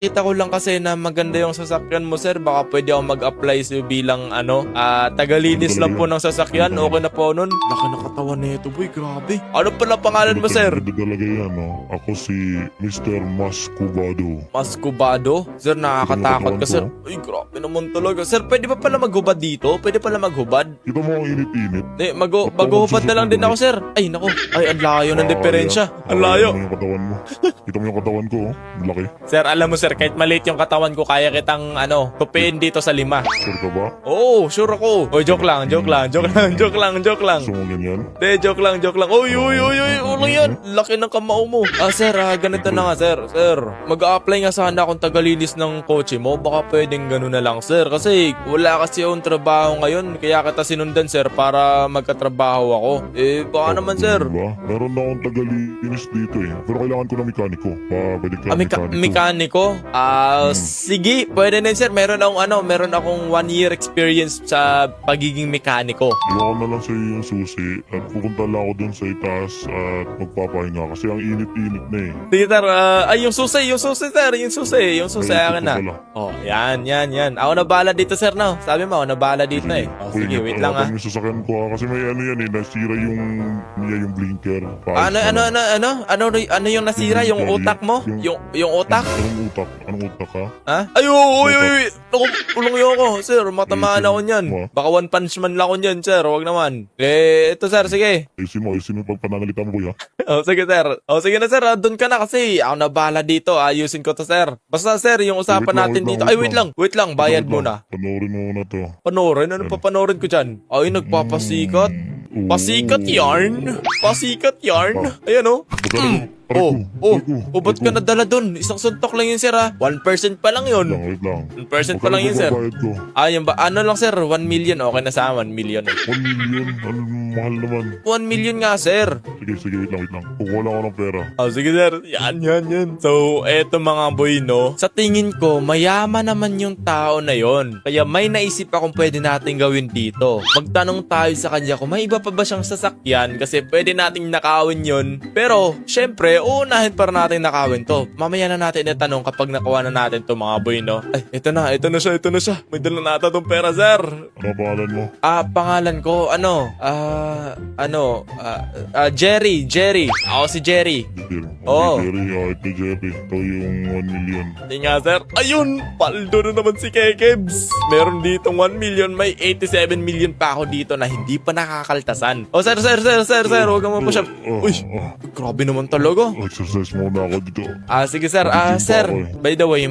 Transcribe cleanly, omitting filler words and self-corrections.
Kita ko lang kasi na maganda yung sasakyan mo, sir. Baka pwede ako mag-apply sa'yo bilang tagalinis lang po ng sasakyan. Okay na po nun. Laki na katawan na ito, boy. Grabe. Ano pala pangalan mo, sir? Ito talaga yan, no? Ako si Mr. Mascubado. Mascubado? Sir, nakakatakot ka, sir. Ay, grabe naman talaga. Sir, pwede pa pala maghubad dito? Pwede pala maghubad? Kita mo ang init-init. Maghuhubad na lang din ako, sir. Ay, naku. Ay, ang layo ng diferensya. Ang layo. Kita mo yung katawan mo. Kita mo yung katawan ko, oh. Ang laki. Sir, alam mo, sir, kahit maliit yung katawan ko, kaya kitang, tupiin dito sa 5. Sure ka ba? Oo, sure ako. Oy, joke lang. Joke lang. Gusto mo ganyan? Joke lang. Uy, ulo yan. Laki ng kamao mo. Sir, ganito na nga, sir. Sir, mag-a-apply nga sana akong tagalinis ng kotse mo. Baka pwedeng gano'n na lang, sir. Kasi wala kasi akong trabaho ngayon. Kaya kita sinundan, sir, para magkatrabaho ako. Baka naman, sir. Diba? Meron na akong tagalinis dito eh. Pero kailangan ko ng mekaniko. Pwede ka Mekaniko? Sige, pwede na yun, sir. Meron akong 1 year experience sa pagiging mekaniko. Iwan ko na lang sa'yo yung susi at pupunta lang ako dun sa itaas at magpapahinga kasi ang init-init na eh. Sige, sir. Yung susi, sir. Yung susi, akin na. Pala. Yan. Ako na bahala dito, sir, no? Sabi mo, ako na bahala dito eh. Sige, wait lang, Yung sasakyan ko kasi may yan eh. Nasira yung blinker. Ano yung nasira? Yung utak mo? Yung utak? Anong utak ha? Ha? Ay, uy. Tulong niyo ako, sir. Matamaan ako niyan. Baka one punch man lang ako niyan, sir. Huwag naman. Ito, sir. Sige. Ayusin mo yung pagpananalita mo, kuya. Sige, sir. Sige na, sir. Doon ka na kasi ako na bahala dito. Ayusin ko to, sir. Basta, sir, yung usapan natin dito. Ay, wait lang. Bayad muna. Panoorin mo muna to. Panoorin? Ano pa panoorin ko dyan? Ay, nagpapasikat. Pasikat yarn. Ayan, oh. Ba't ka nadala dun? Isang suntok lang yun, sir, ha? 1% pa lang yun. Wait lang. 1% pa lang yun, sir. Yung ba? Ano lang, sir? 1 million. Okay na sa 1 million. 1 million? Ano mahal naman? 1 million nga, sir. Sige, wait lang. Kukuha lang ako ng pera. Sige, sir. Yan. So, eto mga boy, no? Sa tingin ko, mayaman naman yung tao na yon. Kaya may naisip akong pwede natin gawin dito. Magtanong tayo sa kanya kung may iba pa ba siyang sasakyan kasi pwede nating nakawin yon. Pero, syempre, uunahin para natin nakawin to. Mamaya na natin itanong kapag nakuha na natin to mga boy, no? Ay, ito na siya. May dala na ata tong pera, sir. Ano pangalan mo? Pangalan ko, Jerry. Ako si Jerry. Oo. Jerry. Ito yung 1 million. Hindi nga, sir. Ayun! Paldo na naman si Kekebs. Meron ditong 1 million. May 87 million pa ako dito na hindi pa nakakaltasan. Sir. Huwag mo po siya. Uy, grabe naman talaga. Exercise muna ako dito. Sige, sir. Sir, by the way,